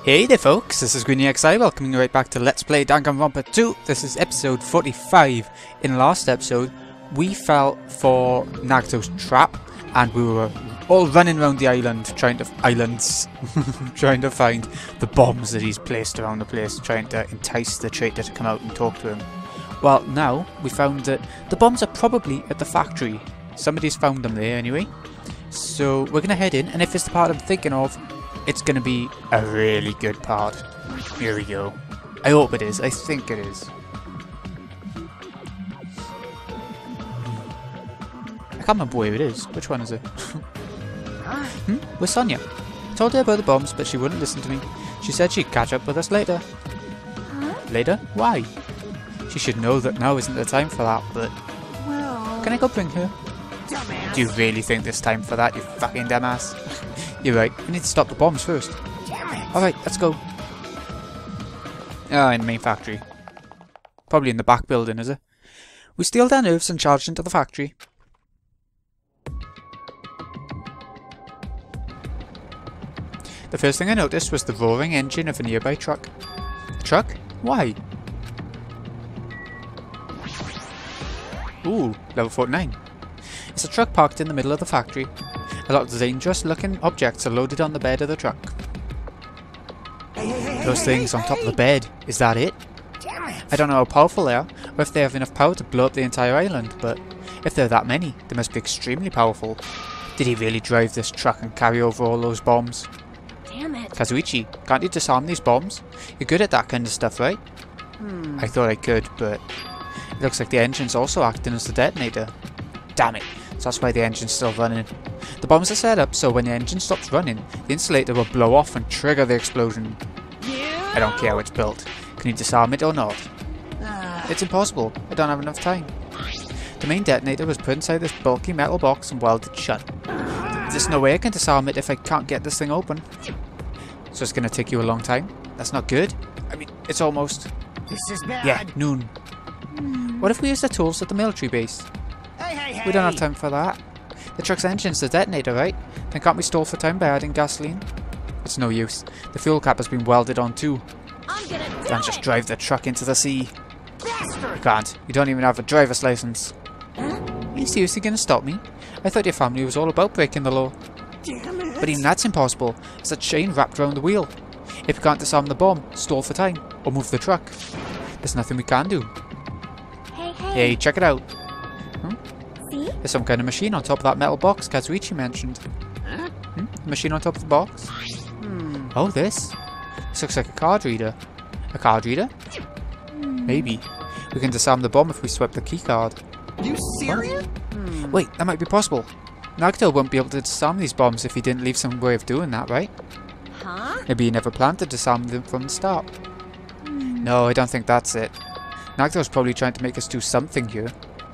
Hey there folks, this is GreenyXI welcoming you right back to Let's Play Danganronpa 2. This is episode 45. In the last episode, we fell for Nagato's trap and we were all running around the island trying to find the bombs that he's placed around the place, trying to entice the traitor to come out and talk to him. Well, now we found that the bombs are probably at the factory. Somebody's found them there anyway. So we're going to head in, and if it's the part I'm thinking of, it's going to be a really good part. Here we go. I hope it is. I think it is. I can't remember where it is. Which one is it? Where's Sonia? I told her about the bombs, but she wouldn't listen to me. She said she'd catch up with us later. Later? Why? She should know that now isn't the time for that, but... Can I go bring her? Dumbass. Do you really think there's time for that, you fucking dumbass? You're right, we need to stop the bombs first. Alright, let's go. In the main factory. Probably in the back building, is it? We steeled our nerves and charged into the factory. The first thing I noticed was the roaring engine of a nearby truck. The truck? Why? Ooh, level 49. It's a truck parked in the middle of the factory. A lot of dangerous looking objects are loaded on the bed of the truck. Those things on top of the bed, is that it? I don't know how powerful they are, or if they have enough power to blow up the entire island, but if there are that many, they must be extremely powerful. Did he really drive this truck and carry over all those bombs? Damn it. Kazuichi, can't you disarm these bombs? You're good at that kind of stuff, right? I thought I could, but it looks like the engine's also acting as the detonator. Damn it, so that's why the engine's still running. The bombs are set up so when the engine stops running, the insulator will blow off and trigger the explosion. I don't care how it's built. Can you disarm it or not? It's impossible. I don't have enough time. The main detonator was put inside this bulky metal box and welded shut. There's no way I can disarm it if I can't get this thing open. So it's going to take you a long time? That's not good. I mean, it's almost... This is bad. Yeah, noon. What if we use the tools at the military base? Hey. We don't have time for that. The truck's engine's the detonator, right? Then can't we stall for time by adding gasoline? It's no use. The fuel cap has been welded on too. Can't just drive the truck into the sea. You can't. You don't even have a driver's license. Are you seriously going to stop me? I thought your family was all about breaking the law. Damn it. But even that's impossible. There's a chain wrapped around the wheel. If we can't disarm the bomb, stall for time, or move the truck, there's nothing we can do. Hey, check it out. See? There's some kind of machine on top of that metal box Kazuichi mentioned. The machine on top of the box? Oh, this looks like a card reader. A card reader? Maybe. We can disarm the bomb if we swipe the key card. You serious? Wait, that might be possible. Nagato won't be able to disarm these bombs if he didn't leave some way of doing that, right? Huh? Maybe he never planned to disarm them from the start. No, I don't think that's it. Nagato's probably trying to make us do something here.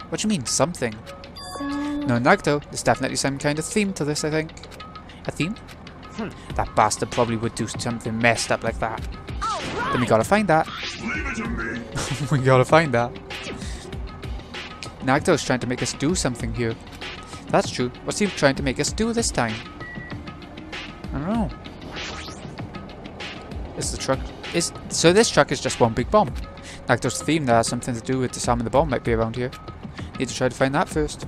What do you mean, something? No, Nagato, there's definitely some kind of theme to this, I think. A theme? That bastard probably would do something messed up like that. Right. Then we gotta find that. We gotta find that. Nagato's trying to make us do something here. That's true. What's he trying to make us do this time? I don't know. Is the truck... So this truck is just one big bomb. Nagato's theme that has something to do with disarming the bomb might be around here. Need to try to find that first.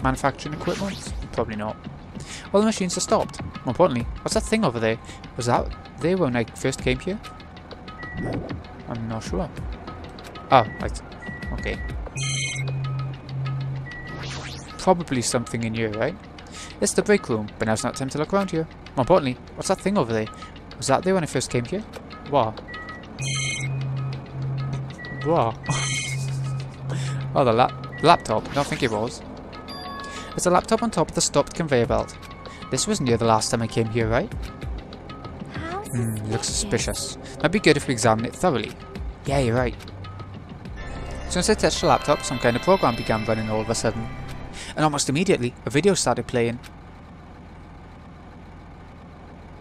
Manufacturing equipment? Probably not. All the machines are stopped. More importantly, what's that thing over there? Was that there when I first came here? I'm not sure. Oh, right. Okay. Probably something in here, right? It's the break room, but now's not time to look around here. More importantly, what's that thing over there? Was that there when I first came here? What? What? Oh, the laptop. I don't think it was. There's a laptop on top of the stopped conveyor belt. This was near the last time I came here, right? Looks suspicious. Might be good if we examine it thoroughly. Yeah, you're right. As soon as I touched the laptop, some kind of program began running all of a sudden. And almost immediately, a video started playing.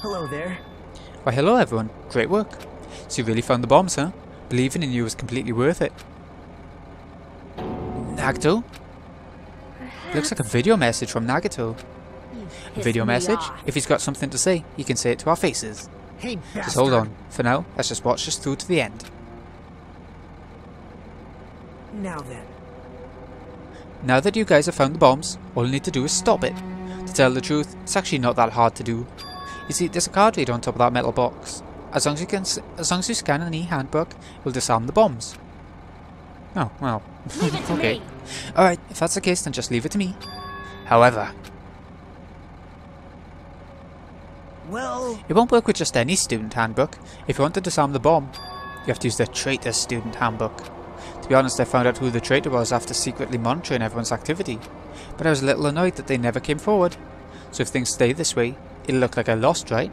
Hello there. Why, hello everyone. Great work. So you really found the bombs, huh? Believing in you was completely worth it. Nagato? Looks like a video message from Nagato. A video message? If he's got something to say, he can say it to our faces. Hey, Just hold on. For now, let's just watch this through to the end. Now then. Now that you guys have found the bombs, all you need to do is stop it. To tell the truth, it's actually not that hard to do. You see, there's a card reader on top of that metal box. As long as you scan an e-handbook, we'll disarm the bombs. Oh, well. Leave it to okay. me. Alright, if that's the case, then just leave it to me. However, Well, it won't work with just any student handbook. If you want to disarm the bomb, you have to use the traitor's student handbook. To be honest, I found out who the traitor was after secretly monitoring everyone's activity. But I was a little annoyed that they never came forward. So if things stay this way, it'll look like I lost, right?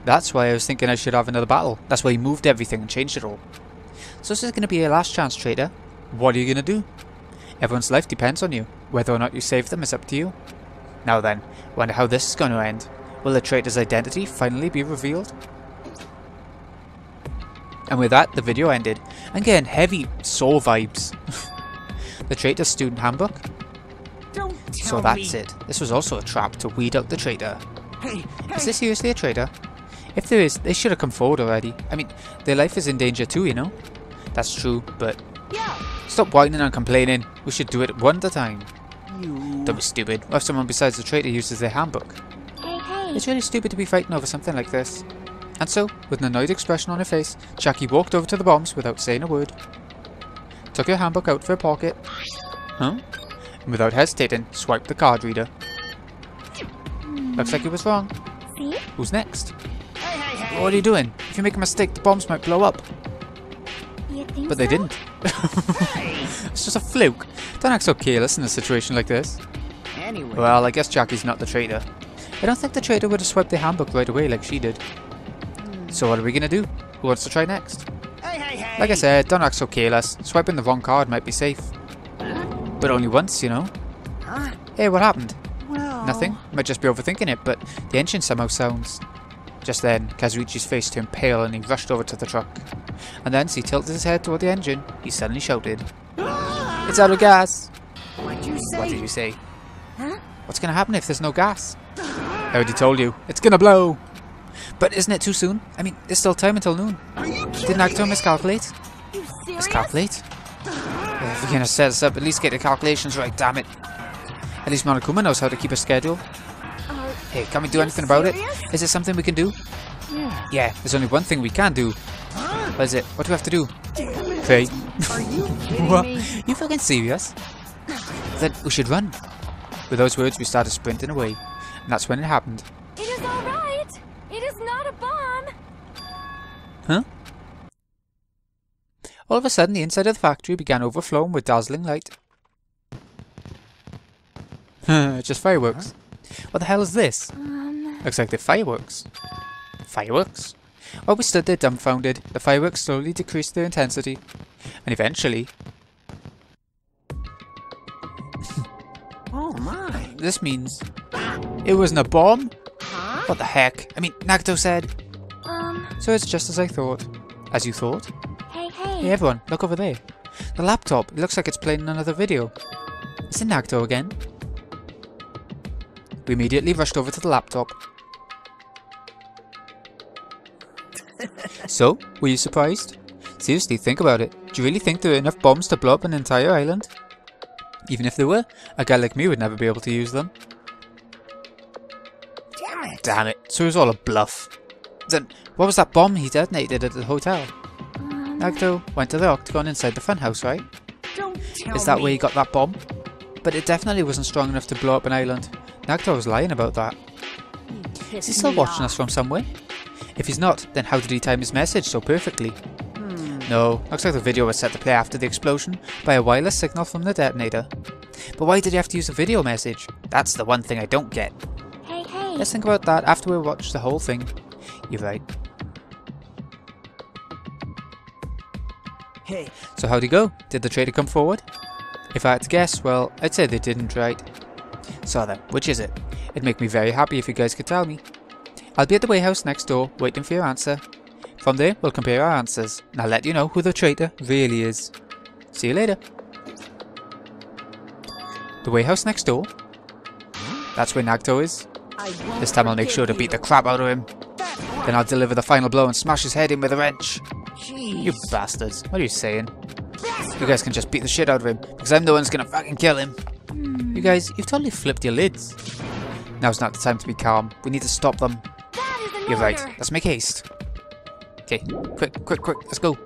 That's why I was thinking I should have another battle. That's why he moved everything and changed it all. So this is going to be your last chance, traitor. What are you going to do? Everyone's life depends on you. Whether or not you save them is up to you. Now then, wonder how this is going to end. Will the traitor's identity finally be revealed? And with that, the video ended. And getting heavy Saw vibes. The traitor's student handbook? don't tell So that's me. it. This was also a trap to weed out the traitor. Hey, Is this seriously a traitor? If there is, they should have come forward already. I mean, their life is in danger too, you know? That's true, but yeah. stop whining and complaining. We should do it one at a time. You. Don't be stupid. What if someone besides the traitor uses their handbook? Hey, hey. It's really stupid to be fighting over something like this. And so, with an annoyed expression on her face, Jackie walked over to the bombs without saying a word. Took her handbook out of her pocket. Huh? And without hesitating, swiped the card reader. Looks like he was wrong. See? Who's next? Hey, hey, hey. What are you doing? If you make a mistake, the bombs might blow up. You think But they so? didn't. It's just a fluke. Don't act so careless in a situation like this. Anyway. Well, I guess Jackie's not the traitor. I don't think the traitor would have swiped the handbook right away like she did. So what are we gonna do? Who wants to try next? Hey, hey, hey. Like I said, don't act so careless. Swiping the wrong card might be safe. But only once, you know. Huh? Hey, what happened? Well. Nothing. Might just be overthinking it, but the engine somehow sounds... Just then, Kazuichi's face turned pale and he rushed over to the truck. And then, as he tilted his head toward the engine, he suddenly shouted, "It's out of gas!" What'd you say? What did you say? Huh? What's gonna happen if there's no gas? I already told you. It's gonna blow! But isn't it too soon? I mean, there's still time until noon. Are you kidding Didn't Acto miscalculate? You serious? Miscalculate? If you're gonna set us up, at least get the calculations right, damn it. At least Monokuma knows how to keep a schedule. Hey, can we do anything about it? serious? Is it something we can do? Yeah. Yeah, there's only one thing we can do. Huh? What is it? What do we have to do? Pray. Are you kidding What? me? You fucking serious? Then we should run. With those words, we started sprinting away. And that's when it happened. It is all right. It is not a bomb. Huh? All of a sudden, the inside of the factory began overflowing with dazzling light. Just fireworks. What the hell is this? Looks like they're fireworks. Fireworks? While we stood there dumbfounded, the fireworks slowly decreased their intensity. And eventually... Oh my. This means... It wasn't a bomb? Huh? What the heck? I mean, Nagato said... So it's just as I thought. As you thought? Hey, Hey hey. everyone, look over there. The laptop, it looks like it's playing another video. Is it Nagato again? We immediately rushed over to the laptop. So, were you surprised? Seriously, think about it. Do you really think there are enough bombs to blow up an entire island? Even if there were, a guy like me would never be able to use them. Damn it. Damn it, so it was all a bluff. Then, what was that bomb he detonated at the hotel? Nagato went to the octagon inside the funhouse, right? Don't tell Is that me. where he got that bomb? But it definitely wasn't strong enough to blow up an island. Nagato was lying about that. Is he still watching us from somewhere? If he's not, then how did he time his message so perfectly? No, looks like the video was set to play after the explosion by a wireless signal from the detonator. But why did he have to use a video message? That's the one thing I don't get. Hey, hey. Let's think about that after we watch the whole thing. You're right. Hey, So how'd he go? Did the traitor come forward? If I had to guess, well, I'd say they didn't, right? So then, which is it? It'd make me very happy if you guys could tell me. I'll be at the warehouse next door, waiting for your answer. From there, we'll compare our answers, and I'll let you know who the traitor really is. See you later. The warehouse next door? That's where Nagito is. I won't This time I'll make sure to beat the crap out of him. Then I'll deliver the final blow and smash his head in with a wrench. Jeez. You bastards. What are you saying? You guys can just beat the shit out of him, because I'm the one who's gonna fucking kill him. You guys, you've totally flipped your lids. Now's not the time to be calm. We need to stop them. That is an You're right. order. Let's make haste. Okay, quick, let's go.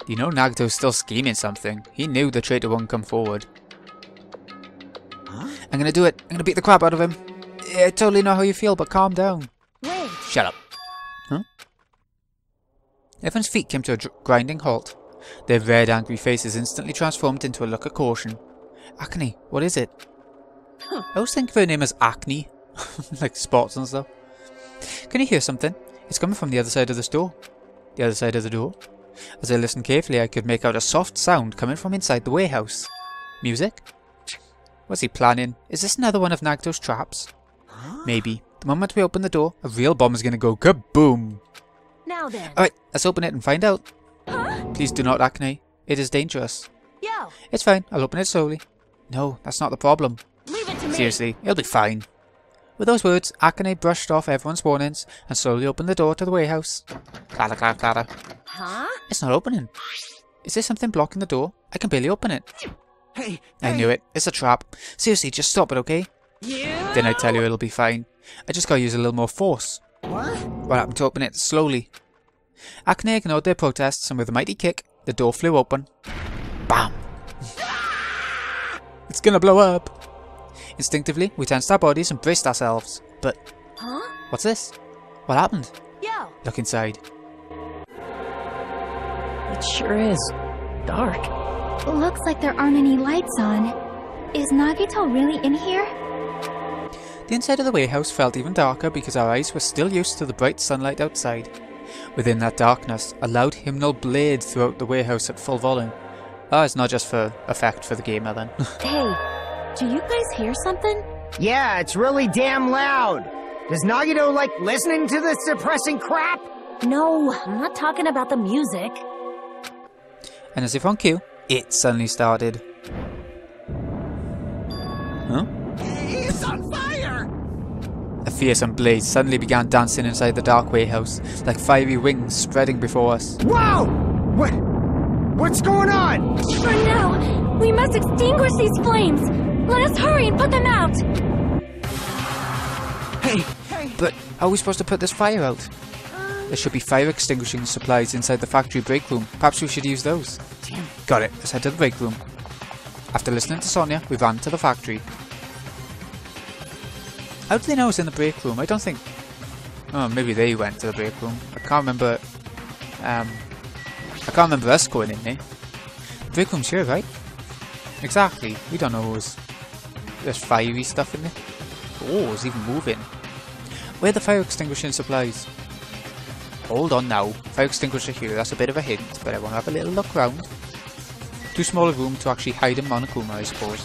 You know Nagito's still scheming something. He knew the traitor wouldn't come forward. Huh? I'm gonna do it. I'm gonna beat the crap out of him. Yeah, I totally know how you feel, but calm down. Wait. Shut up. Huh? Everyone's feet came to a grinding halt. Their red, angry faces instantly transformed into a look of caution. Acne, what is it? I always think of her name as Acne. Like spots and stuff. Can you hear something? It's coming from the other side of this door. The other side of the door? As I listened carefully, I could make out a soft sound coming from inside the warehouse. Music? What's he planning? Is this another one of Nagito's traps? Maybe. The moment we open the door, a real bomb is going to go kaboom! Now then. Alright, let's open it and find out. Huh? Please do not, Acne. It is dangerous. Yo, It's fine, I'll open it slowly. No, that's not the problem. leave it to me. Seriously, it'll be fine. With those words, Akane brushed off everyone's warnings and slowly opened the door to the warehouse. Clatter, clatter, clatter. Huh? It's not opening. Is there something blocking the door? I can barely open it. Hey, I knew it. It's a trap. Seriously, just stop it, okay? Yeah. Then I tell you it'll be fine. I just gotta use a little more force. What? What happened to open it slowly? Akane ignored their protests and with a mighty kick, the door flew open. Bam! It's gonna blow up! Instinctively, we tensed our bodies and braced ourselves. But, Huh? what's this? What happened? Yo. Look inside. It sure is dark. Looks like there aren't any lights on. Is Nagito really in here? The inside of the warehouse felt even darker because our eyes were still used to the bright sunlight outside. Within that darkness, a loud hymnal blared throughout the warehouse at full volume. Ah, it's not just for effect for the gamer then. Hey, do you guys hear something? Yeah, it's really damn loud. Does Nagito like listening to this depressing crap? No, I'm not talking about the music. And as if on cue, it suddenly started. Huh? It's on fire! A fearsome blaze suddenly began dancing inside the dark warehouse, like fiery wings spreading before us. Whoa! What's going on? For now, we must extinguish these flames. Let us hurry and put them out. Hey! But how are we supposed to put this fire out? There should be fire extinguishing supplies inside the factory break room. Perhaps we should use those. Got it. Let's head to the break room. After listening to Sonia, we ran to the factory. How do they know I was in the break room? I don't think... Oh, maybe they went to the break room. I can't remember... I can't remember us going in there. The break room's here, right? Exactly. We don't know there's fiery stuff in there. Oh, it's even moving. Where are the fire extinguishing supplies? Hold on now. Fire extinguisher here. That's a bit of a hint, but I want to have a little look round. Too small a room to actually hide in Monokuma, I suppose.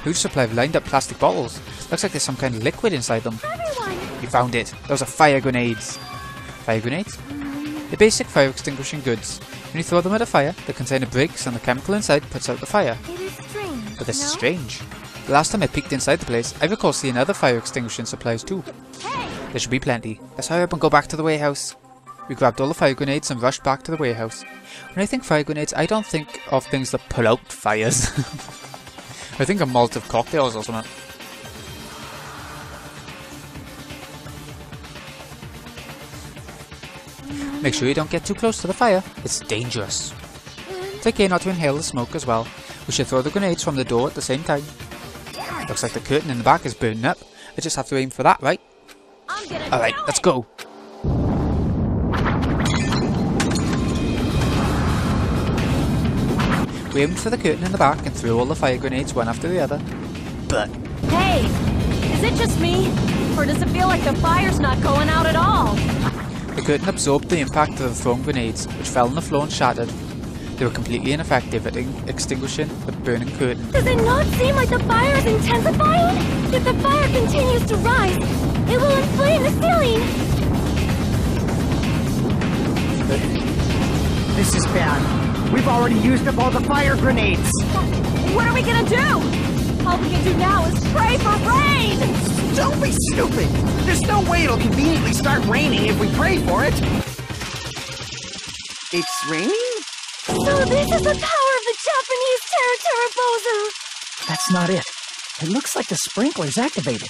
Huge supply of lined up plastic bottles. Looks like there's some kind of liquid inside them. Everyone. You found it. Those are fire grenades. Fire grenades? They're basic fire extinguishing goods. When you throw them at a fire, the container breaks and the chemical inside puts out the fire. It is strange. But this is no? strange. The last time I peeked inside the place, I recall seeing other fire extinguishing supplies too. Hey, There should be plenty. Let's hurry up and go back to the warehouse. We grabbed all the fire grenades and rushed back to the warehouse. When I think fire grenades, I don't think of things that put out fires. I think of Molotov cocktails or something. Make sure you don't get too close to the fire. It's dangerous. Take care not to inhale the smoke as well. We should throw the grenades from the door at the same time. Looks like the curtain in the back is burning up. I just have to aim for that, right? I'm gonna Alright, do let's it. go. We aimed for the curtain in the back and threw all the fire grenades one after the other. But Hey, is it just me? Or does it feel like the fire's not going out at all? the curtain absorbed the impact of the thrown grenades, which fell on the floor and shattered. They were completely ineffective at extinguishing the burning curtain. Does it not seem like the fire is intensifying? If the fire continues to rise, it will inflame the ceiling. This is bad. We've already used up all the fire grenades. What are we gonna do? All we can do now is pray for rain! Don't be stupid! There's no way it'll conveniently start raining if we pray for it! It's raining? So this is the power of the Japanese Terra. That's not it. It looks like the sprinkler's activated.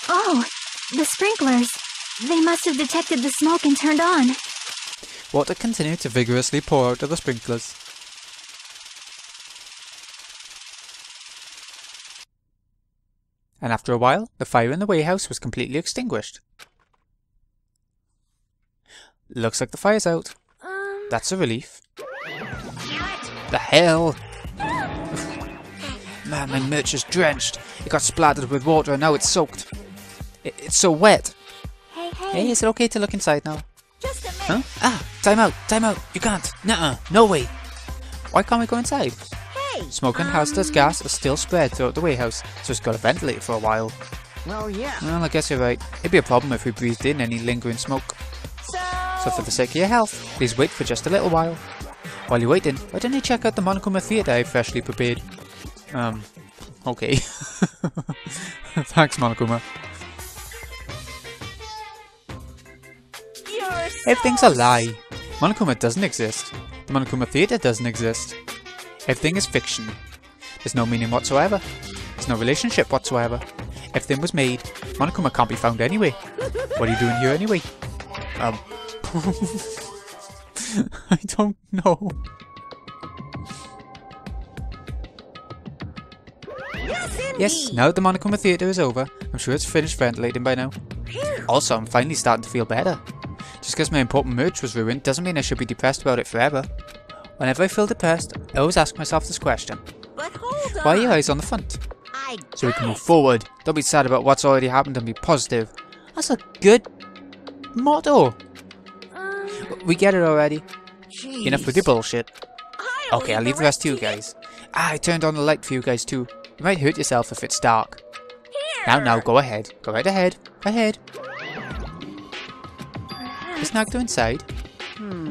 Oh, the sprinklers. They must have detected the smoke and turned on. Water continued to vigorously pour out of the sprinklers. And after a while, the fire in the warehouse was completely extinguished. Looks like the fire's out. That's a relief. The hell? Man, my merch is drenched. It got splattered with water and now it's soaked. It's so wet. Hey, is it okay to look inside now? Just a minute. Huh? Ah, time out. You can't. Nuh-uh, no way. Why can't we go inside? Hey! Smoke and hazardous gas is still spread throughout the warehouse, so it's got to ventilate for a while. Well, yeah. Well, I guess you're right. It'd be a problem if we breathed in any lingering smoke. So for the sake of your health, please wait for just a little while. While you're waiting, why don't you check out the Monokuma Theatre I've freshly prepared? Okay. Thanks, Monokuma. Everything's a lie. Monokuma doesn't exist. The Monokuma Theatre doesn't exist. Everything is fiction. There's no meaning whatsoever. There's no relationship whatsoever. Everything was made. Monokuma can't be found anyway. What are you doing here anyway? I don't know. Yes, now that the Monokuma Theatre is over, I'm sure it's finished ventilating by now. Also, I'm finally starting to feel better. Just because my important merch was ruined doesn't mean I should be depressed about it forever. Whenever I feel depressed, I always ask myself this question. But hold on. Why are your eyes on the front? So we can move forward. Don't be sad about what's already happened and be positive. That's a good motto. We get it already. Jeez. Enough with your bullshit. Okay, I'll leave the rest to you guys. I turned on the light for you guys too. You might hurt yourself if it's dark. Now, go ahead. Go right ahead. Ahead. Is Nagito inside?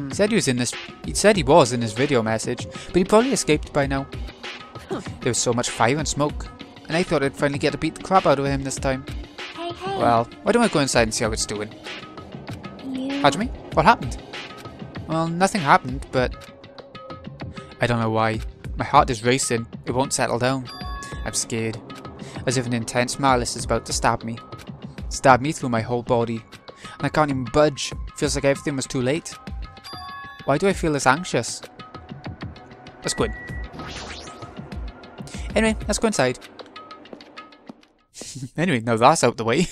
He said he was in this. He said he was in his video message, but he probably escaped by now. There was so much fire and smoke, and I thought I'd finally get to beat the crap out of him this time. Hey. Well, why don't I go inside and see how it's doing? Hajime, what happened? Well, nothing happened, but I don't know why. My heart is racing. It won't settle down. I'm scared, as if an intense malice is about to stab me. Stab me through my whole body. And I can't even budge. Feels like everything was too late. Why do I feel this anxious? Let's go in. Anyway, let's go inside. Anyway, now that's out the way.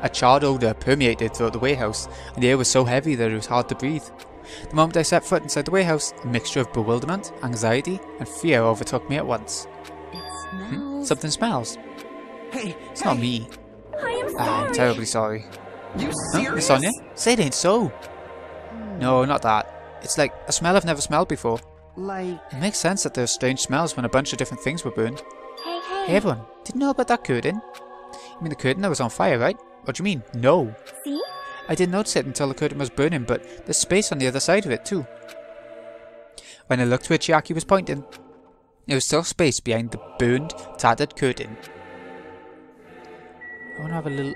A charred odour permeated throughout the warehouse, and the air was so heavy that it was hard to breathe. The moment I set foot inside the warehouse, a mixture of bewilderment, anxiety, and fear overtook me at once. Something smells. Hey, It's not me. I am sorry. I'm terribly sorry. You Huh? serious? Miss Sonia? Say it ain't so. No, not that. It's like a smell I've never smelled before. Like, It makes sense that there's strange smells when a bunch of different things were burned. Hey everyone, didn't know about that curtain? You mean the curtain that was on fire, right? What do you mean? No. See? I didn't notice it until the curtain was burning, but there's space on the other side of it too. When I looked where Chiaki was pointing, there was still space behind the burned, tattered curtain. I want to have a little...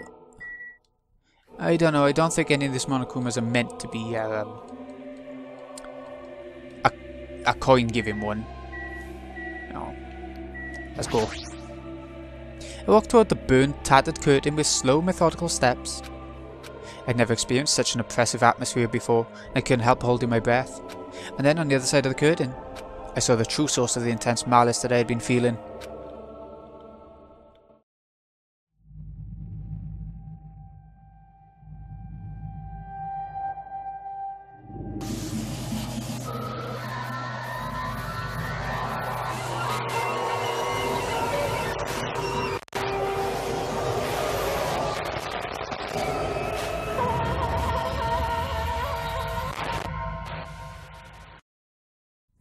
I don't know, I don't think any of these Monokumas are meant to be a coin-giving one. No. Let's go. I walked toward the burned, tattered curtain with slow, methodical steps. I'd never experienced such an oppressive atmosphere before, and I couldn't help holding my breath. And then on the other side of the curtain, I saw the true source of the intense malice that I had been feeling.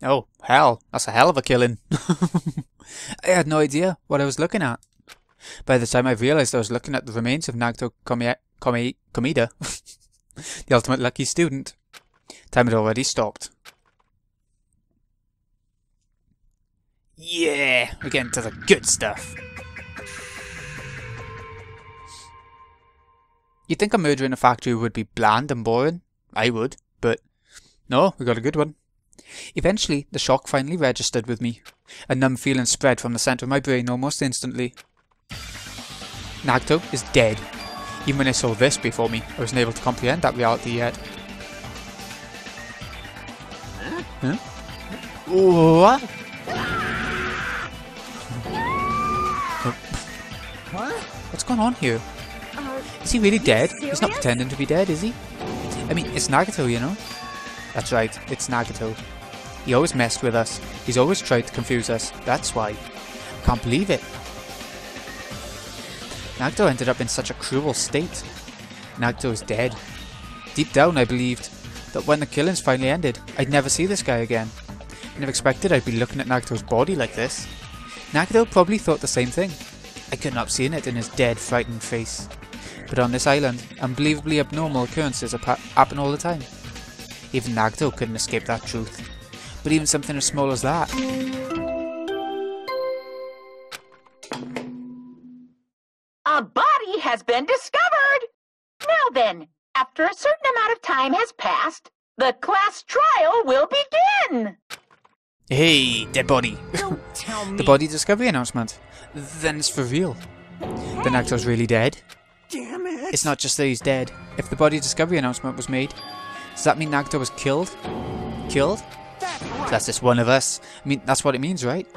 Oh, hell, that's a hell of a killing. I had no idea what I was looking at. By the time I realised I was looking at the remains of Nagito Komida, the ultimate lucky student, time had already stopped. Yeah, we're getting to the good stuff. You'd think a murder in a factory would be bland and boring. I would, but no, we got a good one. Eventually, the shock finally registered with me. A numb feeling spread from the centre of my brain almost instantly. Nagito is dead. Even when I saw this before me, I wasn't able to comprehend that reality yet. Huh? What? What's going on here? Is he really dead? He's not pretending to be dead, is he? I mean, it's Nagito, you know? That's right, it's Nagito. He always messed with us. He's always tried to confuse us. That's why. I can't believe it. Nagito ended up in such a cruel state. Nagito is dead. Deep down, I believed that when the killings finally ended, I'd never see this guy again. I never expected I'd be looking at Nagito's body like this. Nagito probably thought the same thing. I couldn't help seeing it in his dead, frightened face. But on this island, unbelievably abnormal occurrences happen all the time. Even Nagito couldn't escape that truth. But even something as small as that. A body has been discovered! Now then, after a certain amount of time has passed, the class trial will begin! Hey, dead body. Don't tell me. The body discovery announcement. Then it's for real. The Nagito's really dead. Damn it. It's not just that he's dead. If the body discovery announcement was made, does that mean Nagito was killed? Killed? That's just one of us. I mean, that's what it means, right?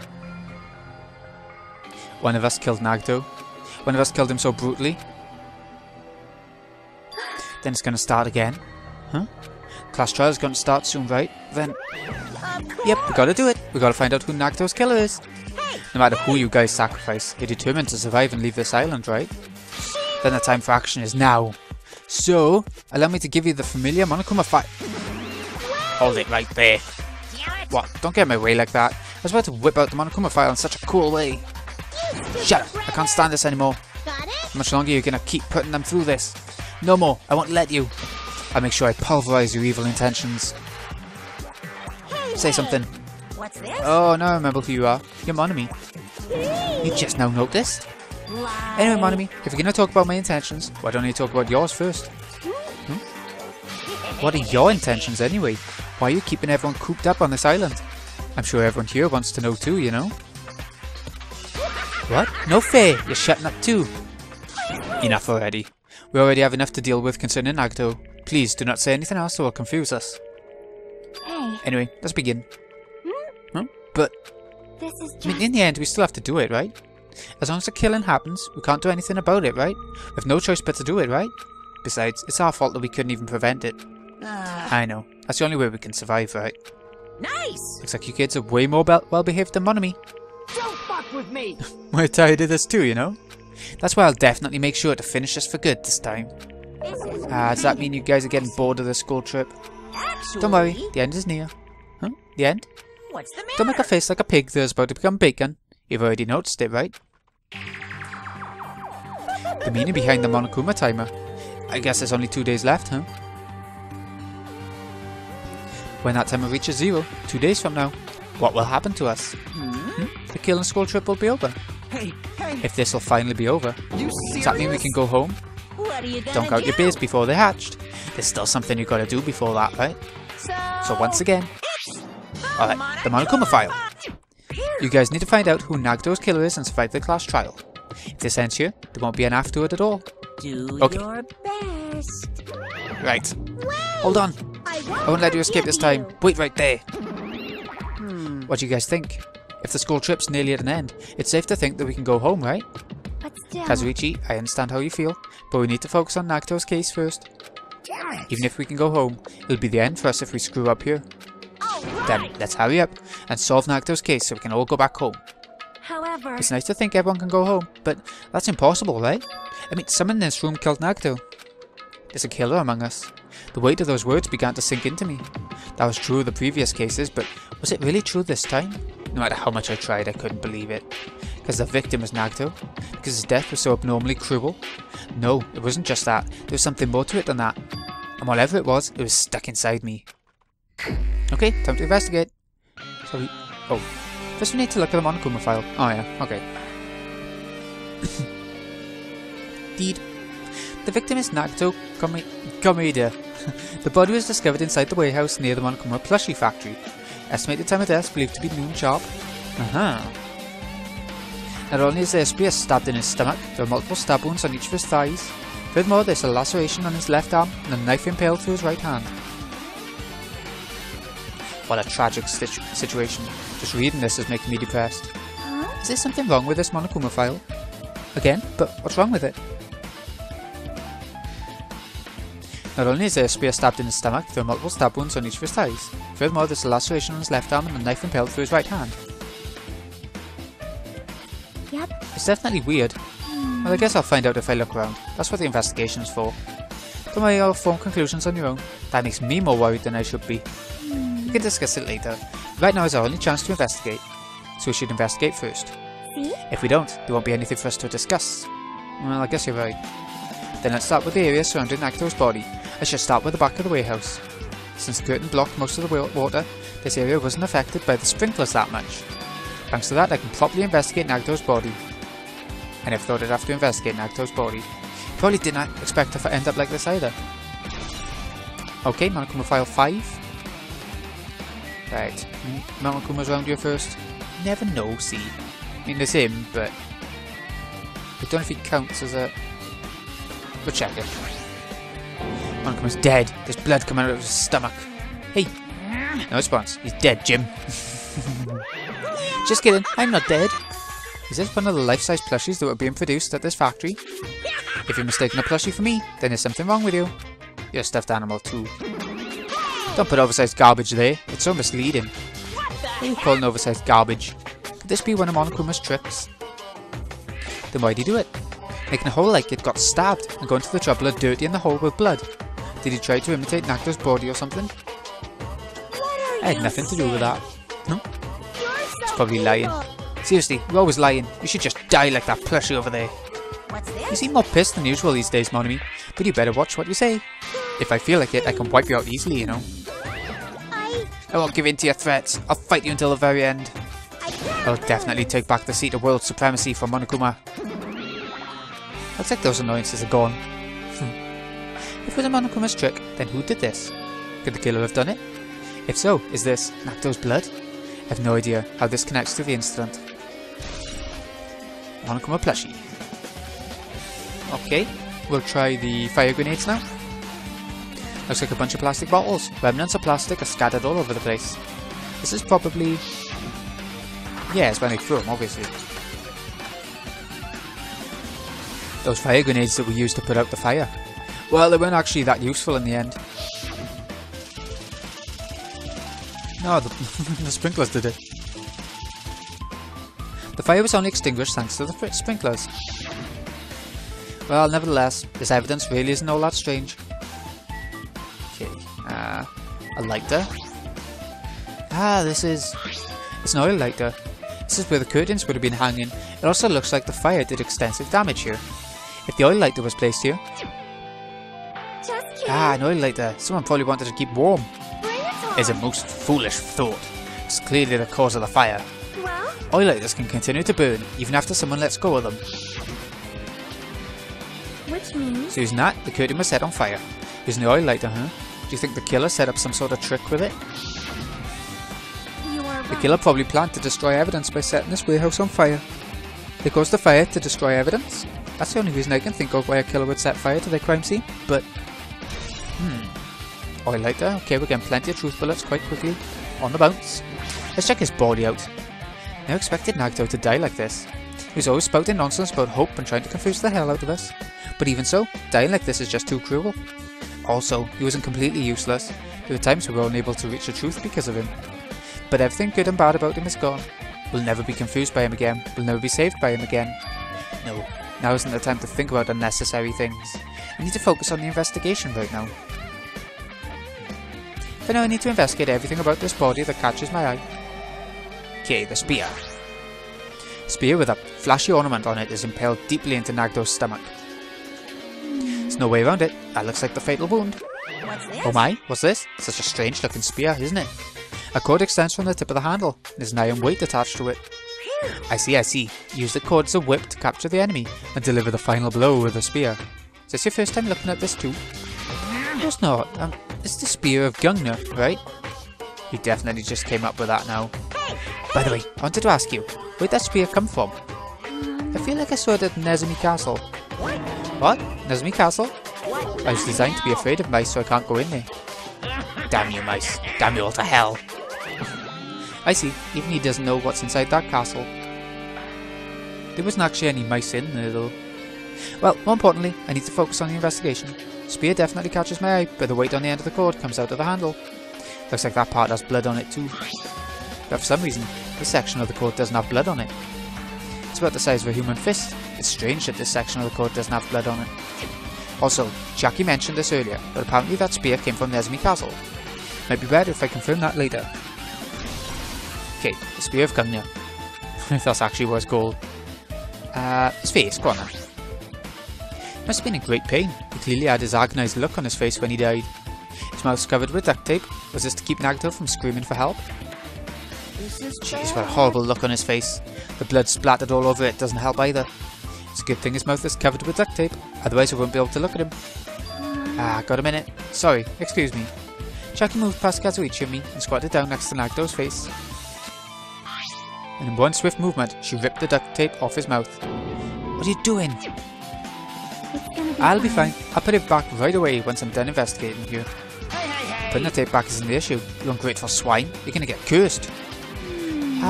One of us killed Nagito. One of us killed him so brutally. Then it's gonna start again. Huh? Class trial is gonna start soon, right? Then... Yep, we gotta do it. We gotta find out who Nagito's killer is. No matter who you guys sacrifice, you're determined to survive and leave this island, right? Then the time for action is now. So, allow me to give you the familiar Monokuma fight. Hold it right there. What? Don't get in my way like that. I was about to whip out the Monokuma file in such a cool way. Shut up! I can't stand this anymore. How much longer are you gonna keep putting them through this? No more. I won't let you. I'll make sure I pulverize your evil intentions. Say something. What's this? Oh, now I remember who you are. You're Monami. You just now noticed? Anyway, Monami, if you're gonna talk about my intentions, why don't you talk about yours first? What are your intentions anyway? Why are you keeping everyone cooped up on this island? I'm sure everyone here wants to know too, you know? What? No fair! You're shutting up too! Enough already. We already have enough to deal with concerning Nagito. Please do not say anything else or confuse us. Hey, Anyway, let's begin. Huh? But, this is I just... mean, in the end, we still have to do it, right? As long as the killing happens, we can't do anything about it, right? We have no choice but to do it, right? Besides, it's our fault that we couldn't even prevent it. I know. That's the only way we can survive, right? Nice. Looks like you kids are way more well-behaved than Monami. Don't fuck with me. We're tired of this too, you know? That's why I'll definitely make sure to finish this for good this time. Does that mean you guys are getting bored of the school trip? Actually, Don't worry, the end is near. Huh? The end? What's the matter? Don't make a face like a pig that's about to become bacon. You've already noticed it, right? The meaning behind the Monokuma timer. I guess there's only 2 days left, huh? When that timer reaches 0, 2 days from now, what will happen to us? The killing school trip will be over. Hey, If this will finally be over, you does serious? that mean we can go home? What are you gonna Don't count do? your beers before they're hatched. There's still something you gotta do before that, right? So once again, alright, the Monokuma file. You guys need to find out who Nagito's killer is and survive the class trial. If this ends here, there won't be an afterward at all. Do Okay. your best. Right. Hold on. I won't let you escape this time. Wait right there. What do you guys think? If the school trip's nearly at an end, it's safe to think that we can go home, right? But still, Kazuichi, I understand how you feel, but we need to focus on Nagito's case first. Even if we can go home, it'll be the end for us if we screw up here. Then, let's hurry up and solve Nagito's case so we can all go back home. however, It's nice to think everyone can go home, but that's impossible, right? I mean, someone in this room killed Nagito. There's a killer among us. The weight of those words began to sink into me. That was true of the previous cases, but was it really true this time? No matter how much I tried, I couldn't believe it. Because the victim was Nagito? Because his death was so abnormally cruel? No, it wasn't just that. There was something more to it than that. And whatever it was stuck inside me. Okay, time to investigate. Sorry. Oh, First we need to look at the Monokuma file. Oh yeah, okay. Deed. The victim is Nagito Komida. The body was discovered inside the warehouse near the Monokuma plushie factory. Estimated time of death believed to be noon sharp. Not only is there a spear stabbed in his stomach, there are multiple stab wounds on each of his thighs. Furthermore, there's a laceration on his left arm and a knife impaled through his right hand. What a tragic situation. Just reading this is making me depressed. Is there something wrong with this Monokuma file? Again, but what's wrong with it? Not only is there a spear stabbed in his stomach, there are multiple stab wounds on each of his thighs. Furthermore, there's a laceration on his left arm and a knife impaled through his right hand. Yep. It's definitely weird. Well, I guess I'll find out if I look around. That's what the investigation is for. Don't worry, I'll form conclusions on your own. That makes me more worried than I should be. We can discuss it later. Right now is our only chance to investigate. So we should investigate first. See? If we don't, there won't be anything for us to discuss. Well, I guess you're right. Then let's start with the area surrounding Nagito's body. I should start with the back of the warehouse. Since the curtain blocked most of the water, this area wasn't affected by the sprinklers that much. Thanks to that, I can properly investigate Nagito's body. I never thought I'd have to investigate Nagito's body. Probably didn't expect to end up like this either. Okay, Monokuma file 5. Right, Monokuma's around here first. Never know, see. I mean, there's him, but I don't know if he counts as a... We'll check it. Monokuma's dead. There's blood coming out of his stomach. Hey! No response. He's dead, Jim. Just kidding, I'm not dead. Is this one of the life-size plushies that were being produced at this factory? If you're mistaking a plushie for me, then there's something wrong with you. You're a stuffed animal too. Don't put oversized garbage there, it's so misleading. What are you calling oversized garbage? Could this be one of Monokuma's tricks? Then why'd he do it? Making a hole like it got stabbed and going to the trouble of dirtying the hole with blood. Did he try to imitate Nagito's body or something? I had nothing to do with that. No? It's probably lying. Seriously, you're always lying. You should just die like that plushie over there. You seem more pissed than usual these days, Monami, but you better watch what you say. If I feel like it, I can wipe you out easily, you know. I won't give in to your threats. I'll fight you until the very end. I'll definitely take back the seat of world supremacy from Monokuma. Looks like those annoyances are gone. If it was a Monokuma's trick, then who did this? Could the killer have done it? If so, is this Nagito's blood? I have no idea how this connects to the incident. Monokuma plushie. Okay, we'll try the fire grenades now. Looks like a bunch of plastic bottles. Remnants of plastic are scattered all over the place. This is probably... yeah, it's when they threw them, obviously. Those fire grenades that we used to put out the fire. Well, they weren't actually that useful in the end. No, the sprinklers did it. The fire was only extinguished thanks to the sprinklers. Well, nevertheless, this evidence really isn't all that strange. Okay, a lighter. It's an oil lighter. This is where the curtains would have been hanging. It also looks like the fire did extensive damage here. If the oil lighter was placed here... Just kidding. an oil lighter. Someone probably wanted to keep warm. Bring it on. Is a most foolish thought. It's clearly the cause of the fire. Well, Oil lighters can continue to burn, even after someone lets go of them. which means... So using that, the curtain was set on fire. Using the oil lighter, huh? Do you think the killer set up some sort of trick with it? You are The right. killer probably planned to destroy evidence by setting this warehouse on fire. They caused the fire to destroy evidence? That's the only reason I can think of why a killer would set fire to their crime scene, but... Oil lighter, okay, we're getting plenty of truth bullets quite quickly. On the bounce. Let's check his body out. Never expected Nagito to die like this. He was always spouting nonsense about hope and trying to confuse the hell out of us. But even so, dying like this is just too cruel. Also, he wasn't completely useless. There were times we were unable to reach the truth because of him. But everything good and bad about him is gone. We'll never be confused by him again. We'll never be saved by him again. No, now isn't the time to think about unnecessary things. We need to focus on the investigation right now. For now I need to investigate everything about this body that catches my eye. Okay, the spear. Spear with a flashy ornament on it is impaled deeply into Nagito's stomach. There's no way around it. That looks like the fatal wound. What's this? Oh my, what's this? Such a strange looking spear, isn't it? A cord extends from the tip of the handle. There's an iron weight attached to it. I see. Use the cord as a whip to capture the enemy and deliver the final blow with a spear. Is this your first time looking at this too? No, it's not. It's the Spear of Gungnir, right? You definitely just came up with that now. By the way, I wanted to ask you, where'd that spear come from? I feel like I saw it at Nezumi Castle. What? Nezumi Castle? I was designed to be afraid of mice, so I can't go in there. Damn you, mice. Damn you all to hell. I see. Even he doesn't know what's inside that castle. There wasn't actually any mice in there, though. Well, more importantly, I need to focus on the investigation. Spear definitely catches my eye, but the weight on the end of the cord comes out of the handle. Looks like that part has blood on it too. But for some reason, this section of the cord doesn't have blood on it. It's about the size of a human fist. It's strange that this section of the cord doesn't have blood on it. Also, Jackie mentioned this earlier, but apparently that spear came from Nezumi Castle. Might be better if I confirm that later. Okay, the Spear of Gungnir. If that's actually what it's called. His face, go on then. Must have been in great pain. He clearly had his agonised look on his face when he died. His mouth's covered with duct tape. Was this to keep Nagito from screaming for help? Jeez, what a horrible look on his face. The blood splattered all over it doesn't help either. It's a good thing his mouth is covered with duct tape, otherwise I won't be able to look at him. Got a minute. Sorry, excuse me. Jackie moved past Kazuichi and me and squatted down next to Nagito's face. And in one swift movement, she ripped the duct tape off his mouth. What are you doing? I'll be fine. I'll put it back right away once I'm done investigating you. Putting the tape back isn't the issue. You ungrateful swine. You're gonna get cursed.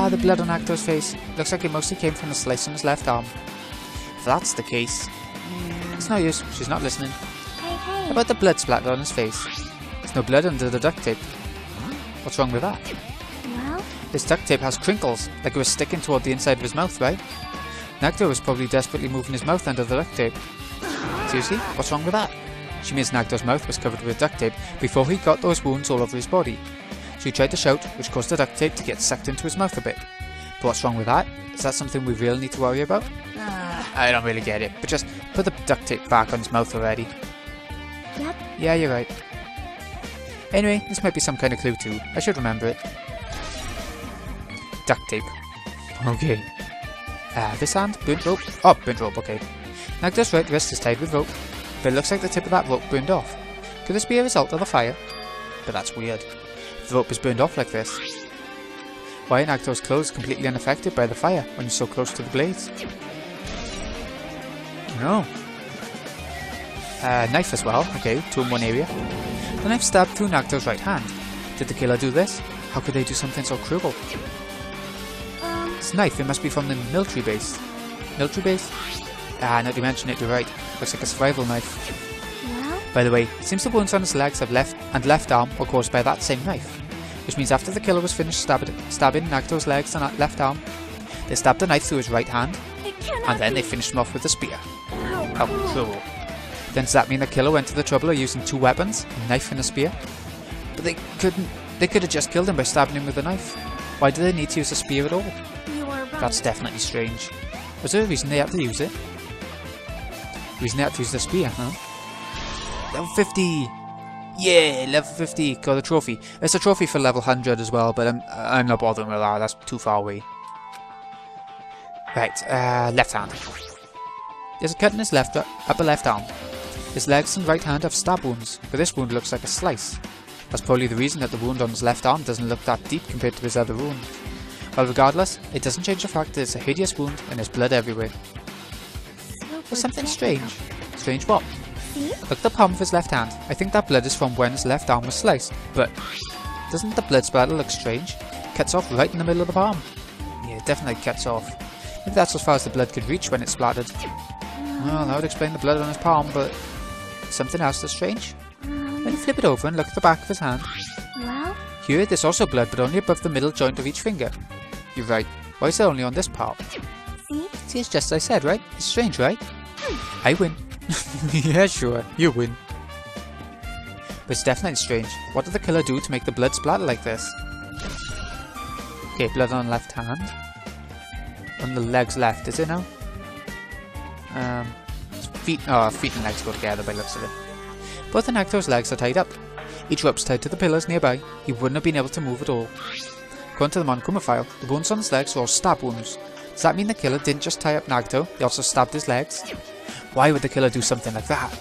The blood on Nagito's face. Looks like it mostly came from a slice on his left arm. If that's the case... It's no use. She's not listening. How about the blood splattered on his face? There's no blood under the duct tape. What's wrong with that? Well? This duct tape has crinkles, like it was sticking toward the inside of his mouth, right? Nagito was probably desperately moving his mouth under the duct tape. Seriously? What's wrong with that? She means Nagito's mouth was covered with duct tape before he got those wounds all over his body. So he tried to shout, which caused the duct tape to get sucked into his mouth a bit. But what's wrong with that? Is that something we really need to worry about? I don't really get it, but just put the duct tape back on his mouth already. Yep. Yeah, you're right. Anyway, this might be some kind of clue too. I should remember it. Duct tape. Okay. This hand? Burnt rope? Oh, burnt rope, okay. Nagito's right wrist is tied with rope, but it looks like the tip of that rope burned off. Could this be a result of the fire? But that's weird. If the rope is burned off like this, why are Nagito's clothes completely unaffected by the fire when he's so close to the blades? No. Knife as well, okay, two in one area. The knife stabbed through Nagito's right hand. Did the killer do this? How could they do something so cruel? This knife, it must be from the military base. Military base? Now that you mention it, you're right. Looks like a survival knife. Well? By the way, it seems the wounds on his legs and left arm were caused by that same knife. Which means after the killer was finished stabbing Nagito's legs and left arm, they stabbed the knife through his right hand, and then they finished him off with a spear. How cruel. Then does that mean the killer went to the trouble of using two weapons, a knife and a spear? But they could have just killed him by stabbing him with a knife. Why do they need to use a spear at all? You are right. That's definitely strange. Was there a reason they had to use it? Reason they had to use the spear, huh? Level 50! Yeah, level 50, got a trophy. It's a trophy for level 100 as well, but I'm not bothering with that, that's too far away. Right, left hand. There's a cut in his upper left arm. His legs and right hand have stab wounds, but this wound looks like a slice. That's probably the reason that the wound on his left arm doesn't look that deep compared to his other wound. Well, regardless, it doesn't change the fact that it's a hideous wound and there's blood everywhere. There's something strange. Strange what? See? Look at the palm of his left hand. I think that blood is from when his left arm was sliced, but doesn't the blood splatter look strange? It cuts off right in the middle of the palm. Yeah, it definitely cuts off. Maybe that's as far as the blood could reach when it splattered. Well, that would explain the blood on his palm, but something else that's strange. When you flip it over and look at the back of his hand, Well? here there's also blood, but only above the middle joint of each finger. You're right. Why is it only on this part? See? See, it's just as I said, right? It's strange, right? I win. Yeah, sure. You win. But it's definitely strange. What did the killer do to make the blood splatter like this? Okay, blood on the left hand. On the legs left, is it now? Feet and legs go together by the looks of it. Both of Nagito's legs are tied up. Each rope's tied to the pillars nearby. He wouldn't have been able to move at all. According to the Monokuma file, the wounds on his legs were all stab wounds. Does that mean the killer didn't just tie up Nagito, he also stabbed his legs? Why would the killer do something like that?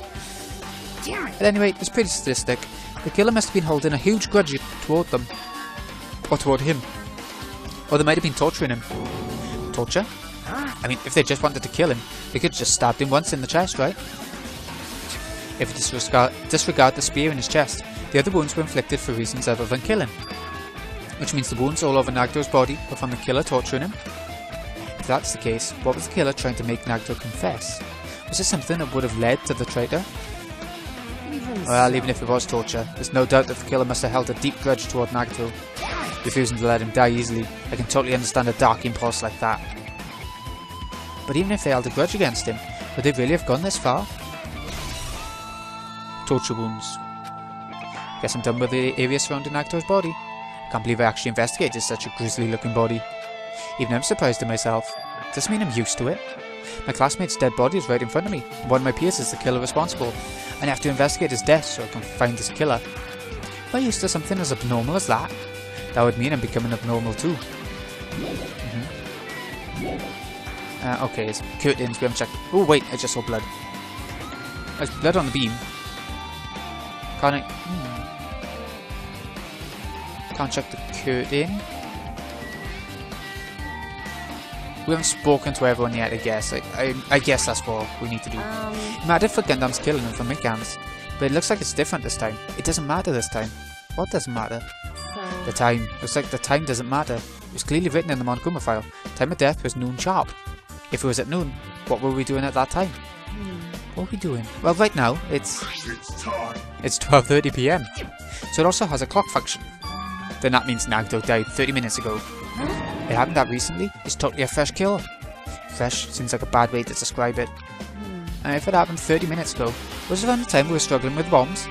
At any rate, it's pretty sadistic. The killer must have been holding a huge grudge toward them. Or toward him. Or they might have been torturing him. Torture? I mean, if they just wanted to kill him, they could have just stabbed him once in the chest, right? If we disregard the spear in his chest, the other wounds were inflicted for reasons other than killing. Which means the wounds all over Nagito's body were from the killer torturing him. If that's the case, what was the killer trying to make Nagito confess? Was it something that would have led to the traitor? Well, even if it was torture, there's no doubt that the killer must have held a deep grudge toward Nagito, refusing to let him die easily. I can totally understand a dark impulse like that. But even if they held a grudge against him, would they really have gone this far? Torture wounds. Guess I'm done with the area surrounding Nagito's body. I can't believe I actually investigated such a grisly looking body. Even I'm surprised at myself. Does this mean I'm used to it? My classmate's dead body is right in front of me, and one of my peers is the killer responsible. I have to investigate his death so I can find this killer. Am I used to something as abnormal as that? That would mean I'm becoming abnormal too. Okay, it's curtains, we haven't checked. Oh wait, I just saw blood. There's blood on the beam. Can't I... Can't check the curtain. We haven't spoken to everyone yet, I guess. I guess that's what we need to do. It mattered for Gundam's killing him from Mikans, but it looks like it's different this time. It doesn't matter this time. What doesn't matter? The time. Looks like the time doesn't matter. It was clearly written in the Monokuma file. Time of death was noon sharp. If it was at noon, what were we doing at that time? What are we doing? Well, right now, it's 12:30 PM. So it also has a clock function. Then that means Nagito died 30 minutes ago. It happened that recently. It's totally a fresh kill. Fresh seems like a bad way to describe it. And if it happened 30 minutes ago, was it around the time we were struggling with bombs?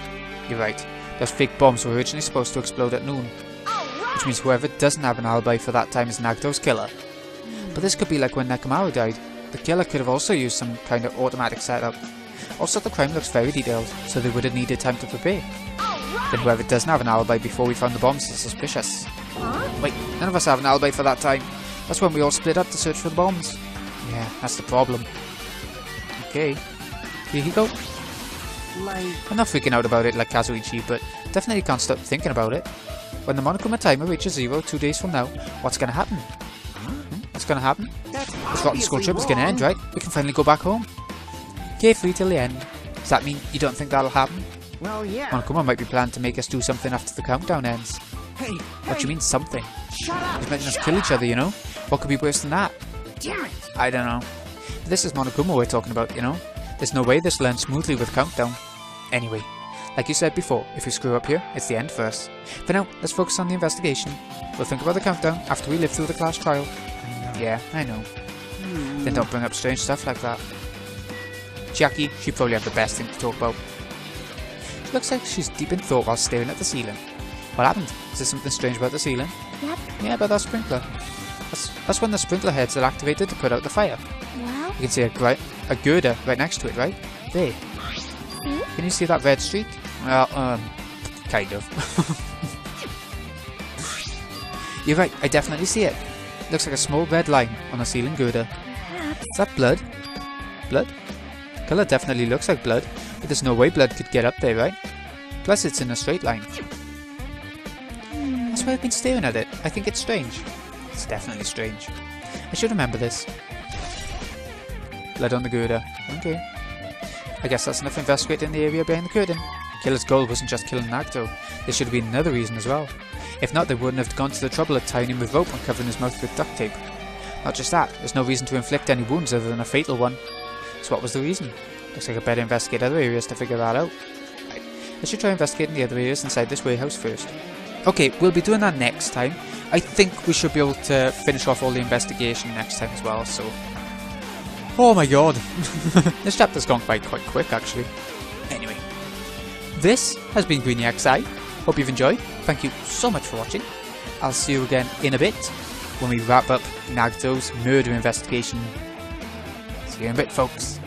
You're right. Those fake bombs were originally supposed to explode at noon. Which means whoever doesn't have an alibi for that time is Nagito's killer. But this could be like when Nekomaru died. The killer could have also used some kind of automatic setup. Also, the crime looks very detailed, so they would have needed time to prepare. Then whoever doesn't have an alibi before we found the bombs is suspicious. Wait, none of us have an alibi for that time. That's when we all split up to search for the bombs. Yeah, that's the problem. Okay, here you go. I'm not freaking out about it like Kazuichi, but definitely can't stop thinking about it. When the Monokuma timer reaches 0 2 days from now, what's gonna happen? What's gonna happen? This rotten school trip is gonna end, right? We can finally go back home. Carefree till the end. Does that mean you don't think that'll happen? Well, yeah. Monokuma might be planning to make us do something after the countdown ends. Hey, What do you mean, something? shut up! He's making us kill each other, you know? What could be worse than that? Damn it! I don't know. This is Monokuma we're talking about, you know? There's no way this will end smoothly with countdown. Anyway, like you said before, if we screw up here, it's the end for us. For now, let's focus on the investigation. We'll think about the countdown after we live through the class trial. Yeah, I know. Then don't bring up strange stuff like that. Chiaki, she probably had the best thing to talk about. She looks like she's deep in thought while staring at the ceiling. What happened? Is there something strange about the ceiling? Yep. Yeah, about that sprinkler. That's when the sprinkler heads are activated to put out the fire. Well, You can see a girder right next to it, right? There. see? Can you see that red streak? Well, kind of. You're right, I definitely see it. Looks like a small red line on a ceiling girder. Perhaps. Is that blood? Blood? Colour definitely looks like blood, but there's no way blood could get up there, right? Plus it's in a straight line. That's why I've been staring at it. I think it's strange. It's definitely strange. I should remember this. Blood on the girder. Okay. I guess that's enough investigating the area behind the curtain. Killer's goal wasn't just killing Nagito. There should have been another reason as well. If not, they wouldn't have gone to the trouble of tying him with rope and covering his mouth with duct tape. Not just that, there's no reason to inflict any wounds other than a fatal one. So what was the reason? Looks like I better investigate other areas to figure that out. Right. I should try investigating the other areas inside this warehouse first. Okay, we'll be doing that next time. I think we should be able to finish off all the investigation next time as well, so... Oh my god! This chapter's gone quite quick, actually. Anyway. This has been Greeny XI. Hope you've enjoyed. Thank you so much for watching. I'll see you again in a bit, when we wrap up Nagito's murder investigation. See you in a bit, folks.